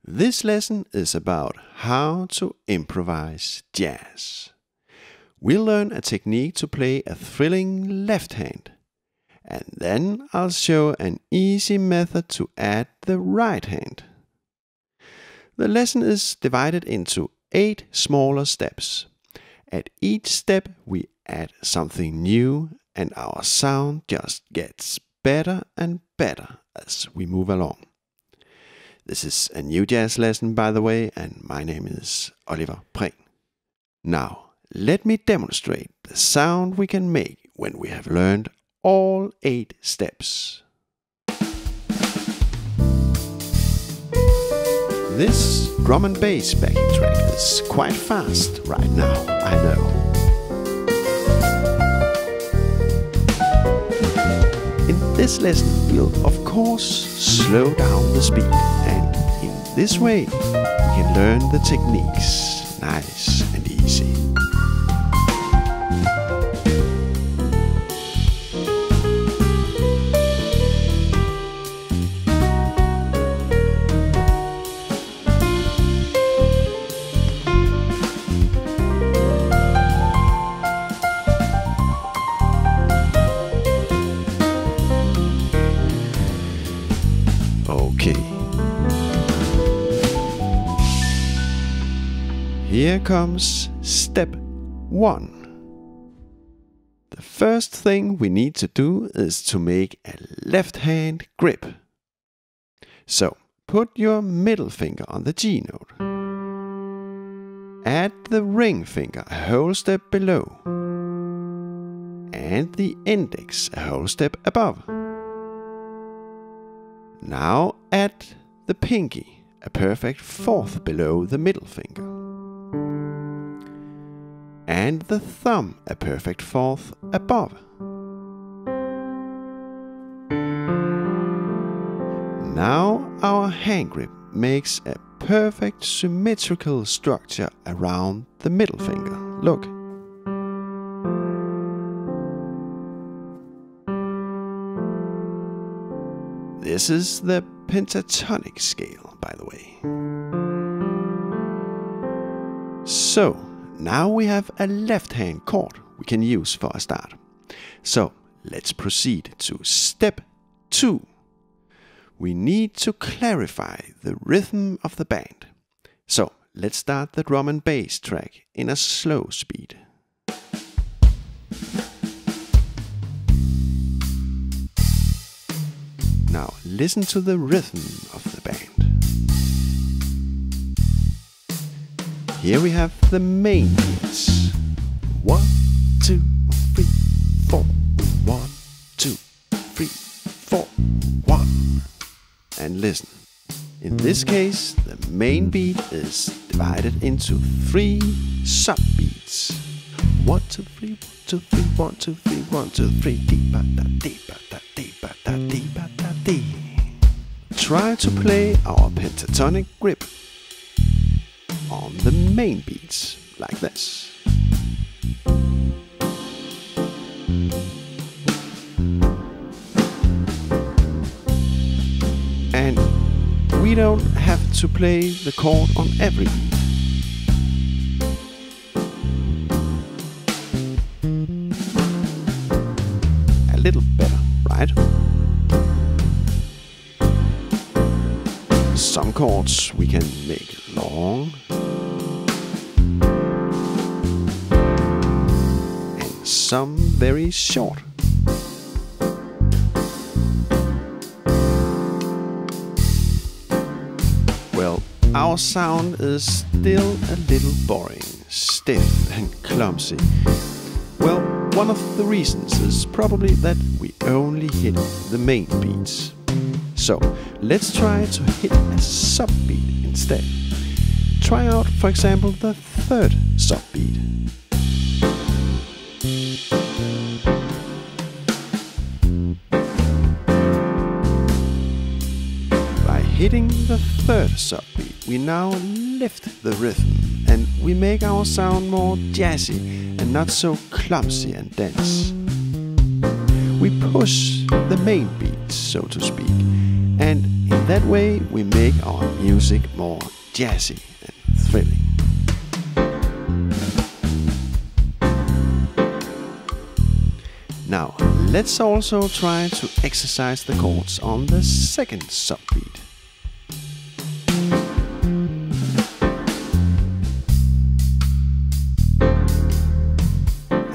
This lesson is about how to improvise jazz. We'll learn a technique to play a thrilling left hand, and then I'll show an easy method to add the right hand. The lesson is divided into 8 smaller steps. At each step we add something new, and our sound just gets better and better as we move along. This is a new jazz lesson, by the way, and my name is Oliver Prehn. Now, let me demonstrate the sound we can make when we have learned all 8 steps. This drum and bass backing track is quite fast right now, I know. In this lesson, we'll of course slow down the speed, and in this way, we can learn the techniques nice and easy. Okay. Here comes step 1. The first thing we need to do is to make a left hand grip. So, put your middle finger on the G note. Add the ring finger a whole step below, and the index a whole step above. Now add the pinky, a perfect 4th below the middle finger. And the thumb, a perfect 4th above. Now our hand grip makes a perfect symmetrical structure around the middle finger. Look. This is the pentatonic scale, by the way. So, now we have a left-hand chord we can use for a start. So, let's proceed to step 2. We need to clarify the rhythm of the band. So, let's start the drum and bass track in a slow speed. Now listen to the rhythm of the band. Here we have the main beats. 1, 2, 3, 4. 1, 2, 3, 4, 1. And listen. In this case, the main beat is divided into 3 subbeats. 1, 2, 3, 1, 2, 3, 1, 2, 3, 1, 2, 3. Try to play our pentatonic grip on the main beats like this. And we don't have to play the chord on every beat. A little better, right? Some chords we can make long, and some very short. Well, our sound is still a little boring, stiff and clumsy. Well, one of the reasons is probably that we only hit the main beats. So, let's try to hit a subbeat instead. Try out, for example, the 3rd subbeat. By hitting the 3rd subbeat, we now lift the rhythm, and we make our sound more jazzy and not so clumsy and dense. We push the main beat, so to speak, and in That way we make our music more jazzy and thrilling. Now, let's also try to exercise the chords on the second subbeat.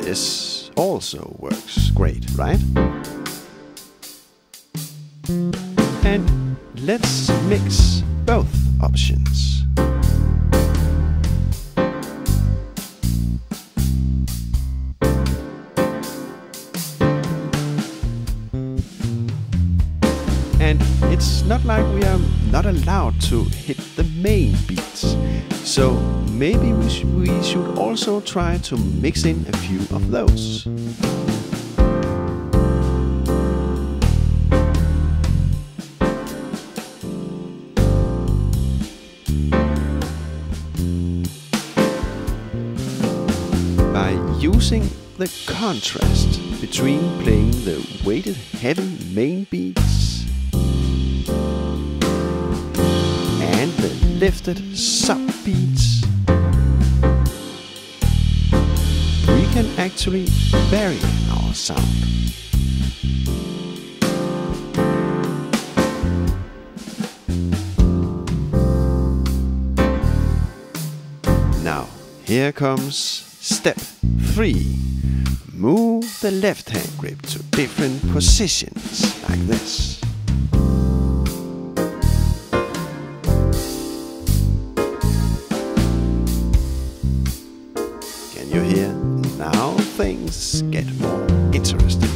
This also works great, right? And let's mix both options. And it's not like we are not allowed to hit the main beats. So maybe we should also try to mix in a few of those. By using the contrast between playing the weighted heavy main beats and the lifted subbeats, we can actually vary our sound. Now, here comes step 3. Move the left hand grip to different positions, like this. Can you hear? Now things get more interesting.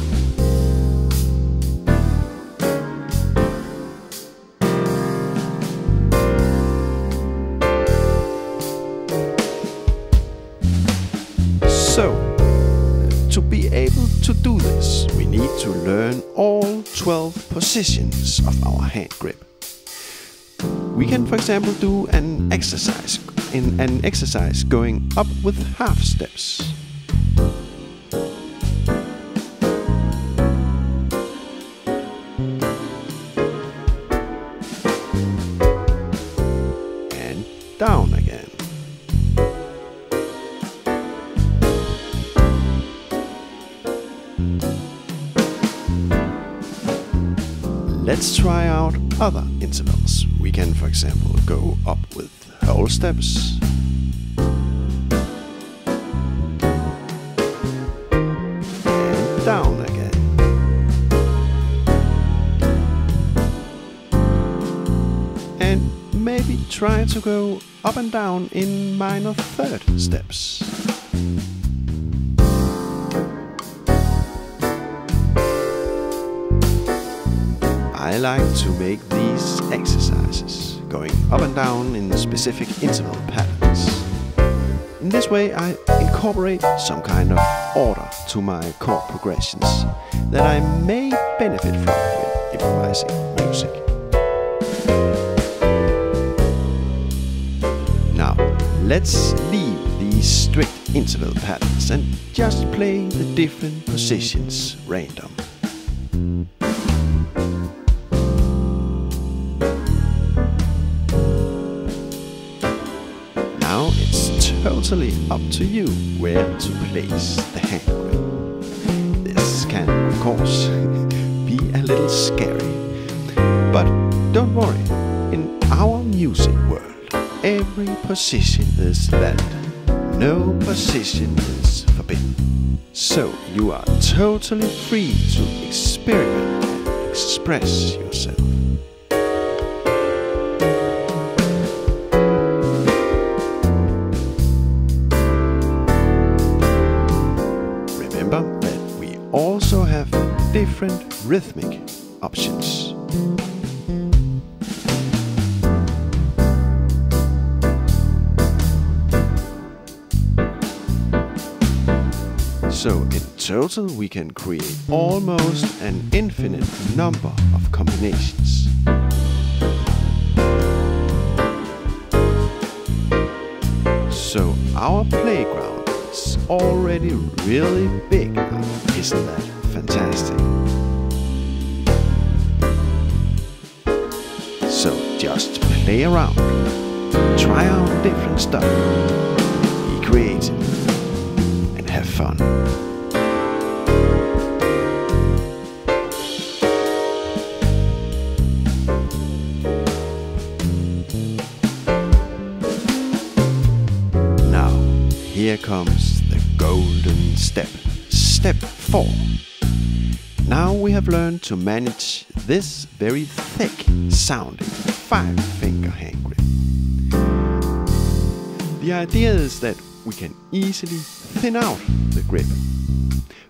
So, to be able to do this, we need to learn all 12 positions of our hand grip. We can, for example, do an exercise going up with half steps. And down again. Let's try out other intervals. We can, for example, go up with whole steps. And down again. And maybe try to go up and down in minor third steps. I like to make these exercises going up and down in specific interval patterns. In this way I incorporate some kind of order to my chord progressions that I may benefit from when improvising music. Now let's leave these strict interval patterns and just play the different positions random. Now it's totally up to you where to place the hand grip. This can, of course, be a little scary, but don't worry, in our music world, every position is valid. No position is forbidden. So you are totally free to experiment and express yourself. Remember that we also have different rhythmic options. So in total we can create almost an infinite number of combinations. So our playground is already really big now, isn't that fantastic? play around, try out different stuff, be creative, and have fun. Now, here comes the golden step. Step 4. Now we have learned to manage this very thick sounding 5-finger hand grip. The idea is that we can easily thin out the grip.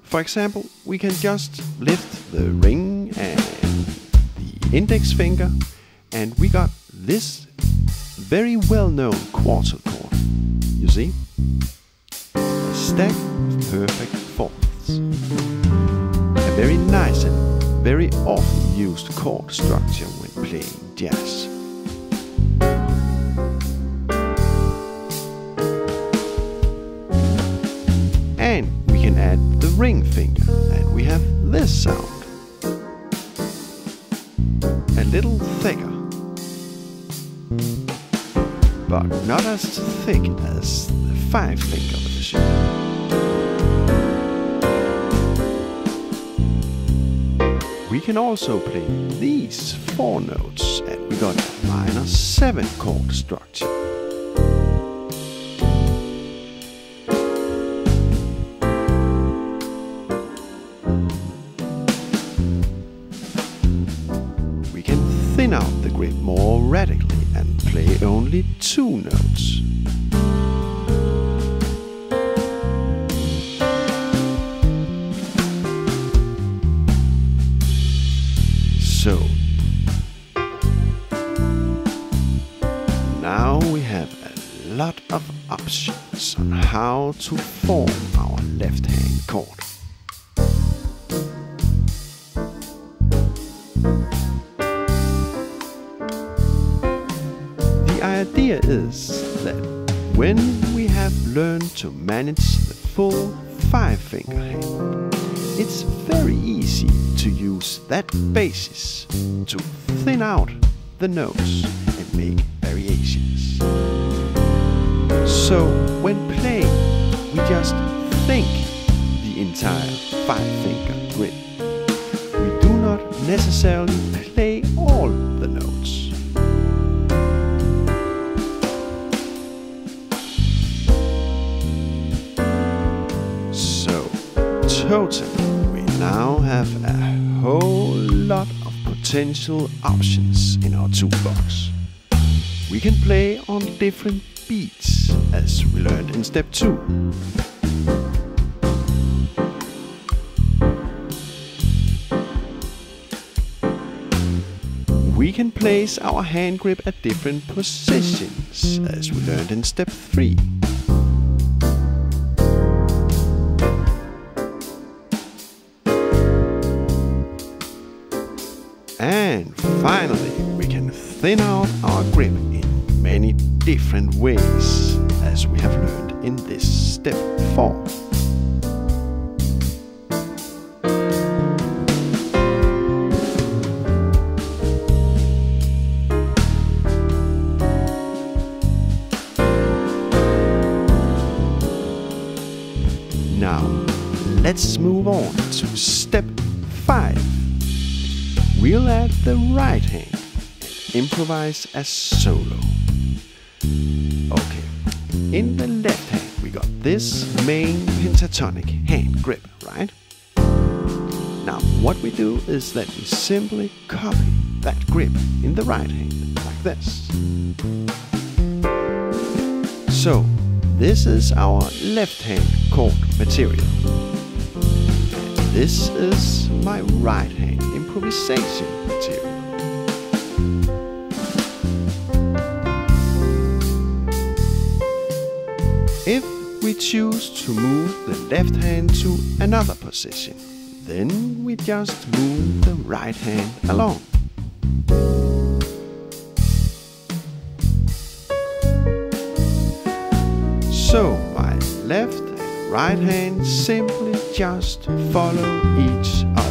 For example, we can just lift the ring and the index finger, and we got this very well-known quarter chord. You see? A stack of perfect fourths. A very nice and very often used chord structure when playing jazz. And we can add the ring finger, and we have this sound. A little thicker, but not as thick as the 5-finger version. We can also play these 4 notes, and we got a minor 7 chord structure. We can thin out the grip more radically and play only 2 notes. So, now we have a lot of options on how to form our left hand chord. The idea is that when we have learned to manage the full 5-finger hand, it's very easy to use that basis to thin out the notes and make variations. So when playing, we just think the entire 5-finger grip. We do not necessarily play all the notes. So totally, we now have a whole lot of potential options in our toolbox. We can play on different beats, as we learned in step 2. We can place our hand grip at different positions, as we learned in step 3. And finally, we can thin out our grip in many different ways, as we have learned in this step 4. Now, let's move on to step 5. We'll add the right hand and improvise a solo. Okay, in the left hand we got this main pentatonic hand grip, right? Now what we do is that we simply copy that grip in the right hand, like this. So this is our left hand chord material. And this is my right hand improvisation material. If we choose to move the left hand to another position, then we just move the right hand along. So my left and right hand simply just follow each other.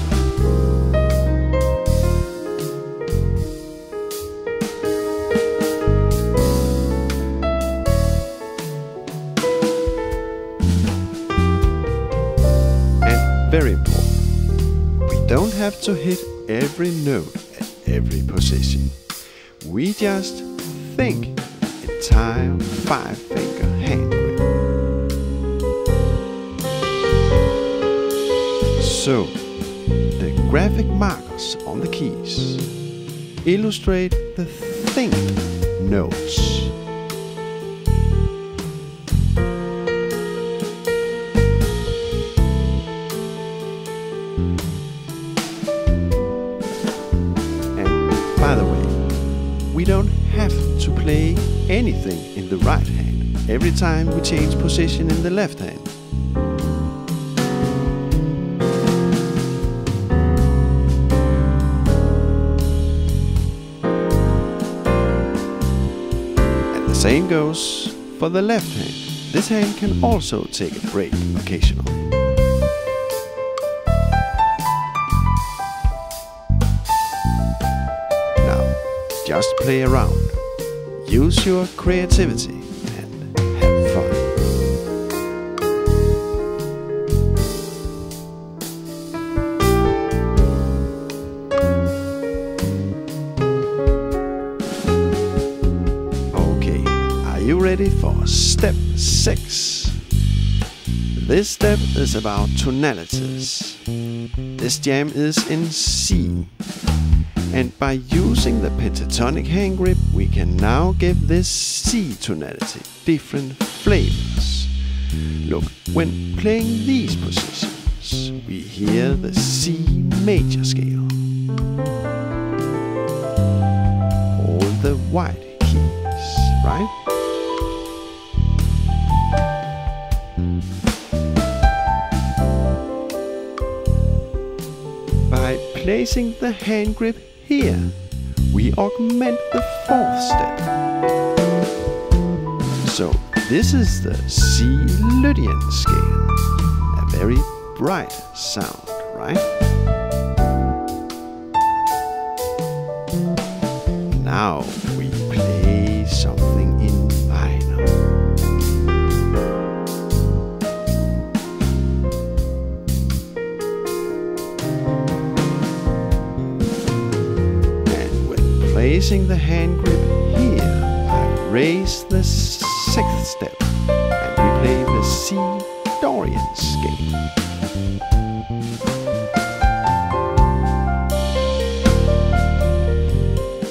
don't have to hit every note at every position. We just think entire 5-finger hand grip. So, the graphic markers on the keys illustrate the think notes. By the way, we don't have to play anything in the right hand every time we change position in the left hand. And the same goes for the left hand. This hand can also take a break occasionally. Just play around, use your creativity and have fun. Okay, are you ready for step 6? This step is about tonalities. This jam is in C. And by using the pentatonic hand grip, we can now give this C tonality different flavors. Look, when playing these positions, we hear the C major scale. All the white keys, right? By placing the hand grip here, we augment the 4th step. So this is the C Lydian scale, a very bright sound, right? Now we play something in minor. Placing the hand grip here, I raise the 6th step and we play the C Dorian scale.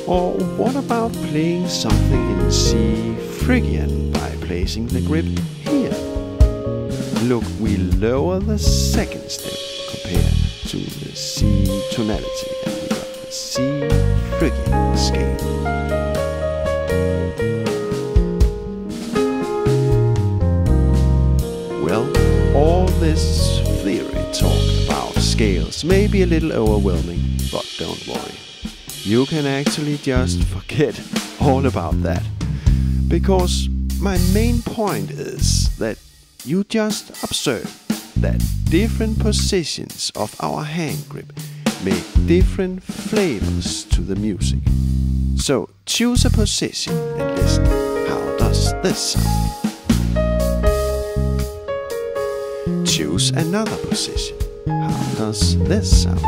Or what about playing something in C Phrygian by placing the grip here? Look, we lower the 2nd step compared to the C tonality and we got the C Phrygian scale. Well, all this theory talk about scales may be a little overwhelming, but don't worry. You can actually just forget all about that. Because my main point is that you just observe that different positions of our hand grip make different flavors to the music. So choose a position and listen. How does this sound? Choose another position. How does this sound?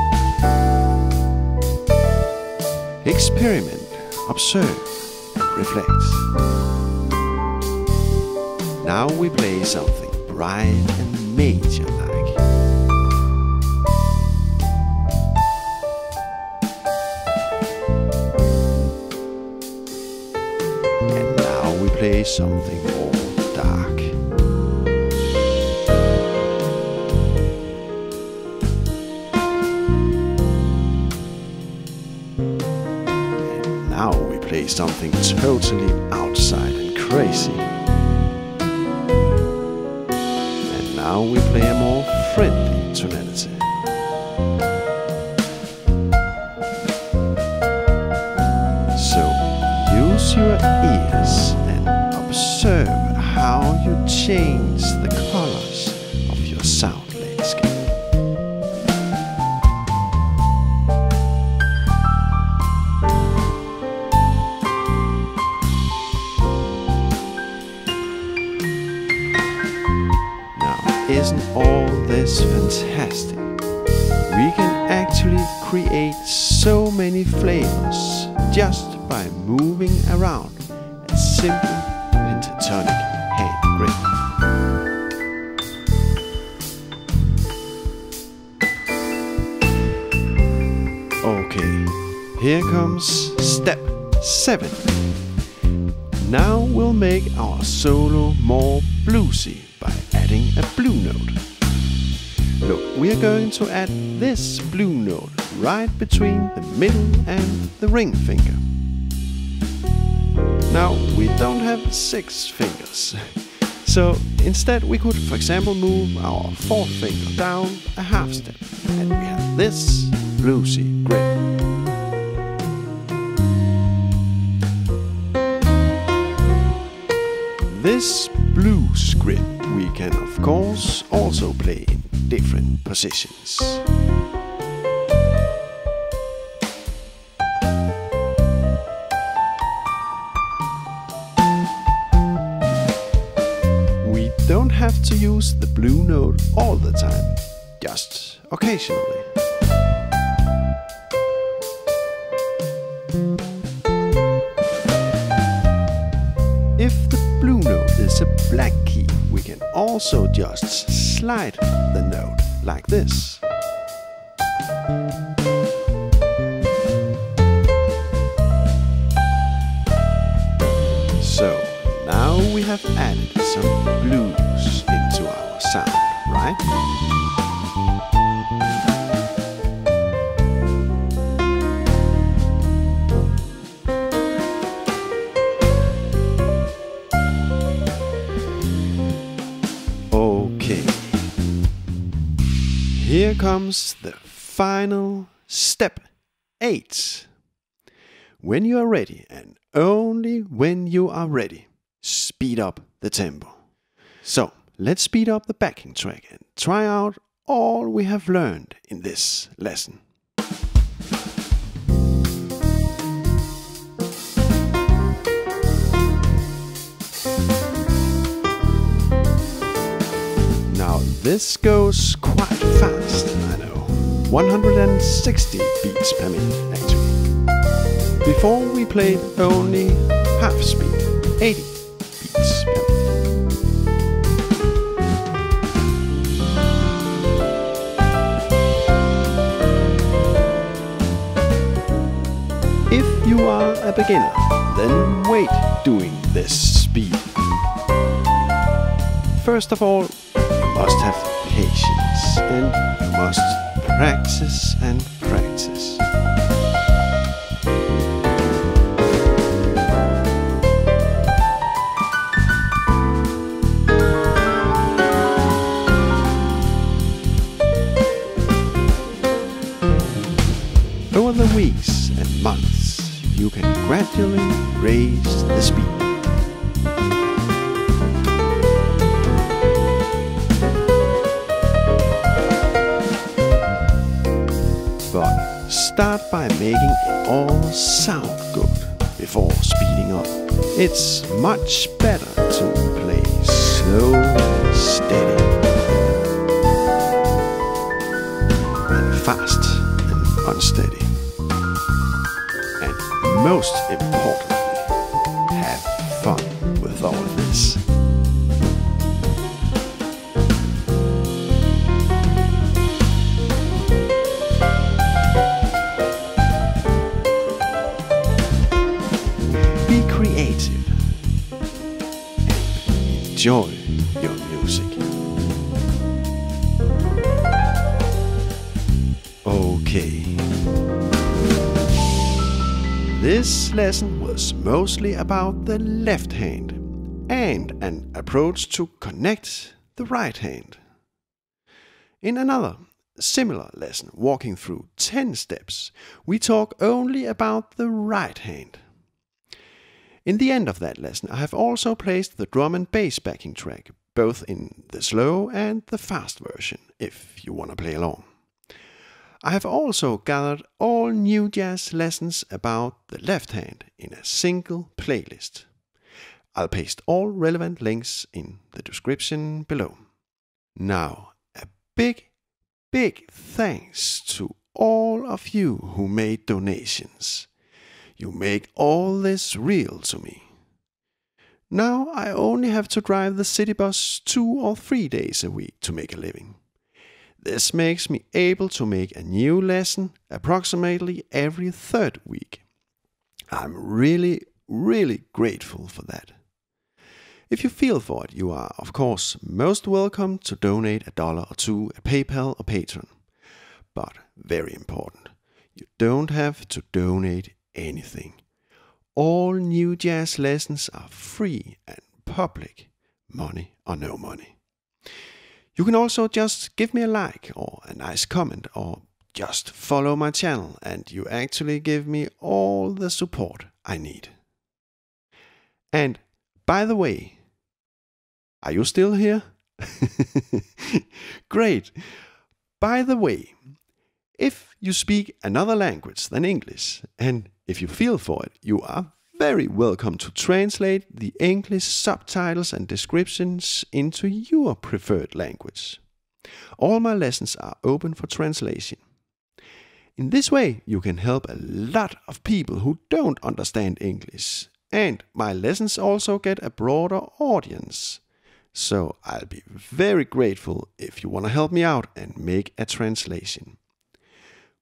Experiment, observe, and reflect. Now we play something bright and major-like. Play something more dark. And now we play something totally outside and crazy. And now we play a more friendly tonality. So use your ears and observe how you change the colors of your sound landscape. Now, isn't all this fantastic? We can actually create so many flavors just by moving around a simple pentatonic hand grip. Okay, here comes step 7. Now we'll make our solo more bluesy by adding a blue note. Look, we're going to add this blue note right between the middle and the ring finger. Now, we don't have 6 fingers, so instead we could, for example, move our 4th finger down a half step, and we have this bluesy grip. This blues grip we can of course also play in different positions. We don't have to use the blue note all the time, just occasionally. If the blue note is a black key, we can also just slide the note like this. So now we have added some blues into our sound, right? Okay, here comes the final step 8. When you are ready, and only when you are ready, speed up the tempo. So let's speed up the backing track and try out all we have learned in this lesson. Now this goes quite fast, I know. 160 beats per minute actually. Before we played only half speed, 80 beats per minute. If you are a beginner, then wait doing this speed. First of all, you must have patience, and you must practice and practice. Over the weeks and months, you can gradually raise the speed. But start by making it all sound good before speeding up. It's much better to play slow and steady than fast and unsteady. And most importantly, have fun with all of this. Be creative and enjoy your music. Okay. This lesson was mostly about the left hand and an approach to connect the right hand. In another similar lesson, walking through 10 steps, we talk only about the right hand. In the end of that lesson, I have also placed the drum and bass backing track, both in the slow and the fast version, if you want to play along. I have also gathered all new jazz lessons about the left hand in a single playlist. I'll paste all relevant links in the description below. Now, a big thanks to all of you who made donations. You make all this real to me. Now I only have to drive the city bus 2 or 3 days a week to make a living. This makes me able to make a new lesson approximately every 3rd week. I'm really grateful for that. If you feel for it, you are, of course, most welcome to donate $1 or $2 at PayPal or Patreon. But, very important, you don't have to donate anything. All new jazz lessons are free and public, money or no money. You can also just give me a like or a nice comment or just follow my channel and you actually give me all the support I need. And by the way, are you still here? Great! By the way, if you speak another language than English, and if you feel for it, you are very welcome to translate the English subtitles and descriptions into your preferred language. All my lessons are open for translation. In this way, you can help a lot of people who don't understand English, and my lessons also get a broader audience. So I'll be very grateful if you want to help me out and make a translation.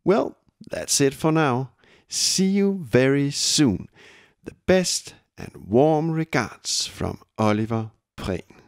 Well, that's it for now. See you very soon. The best and warm regards from Oliver Prehn.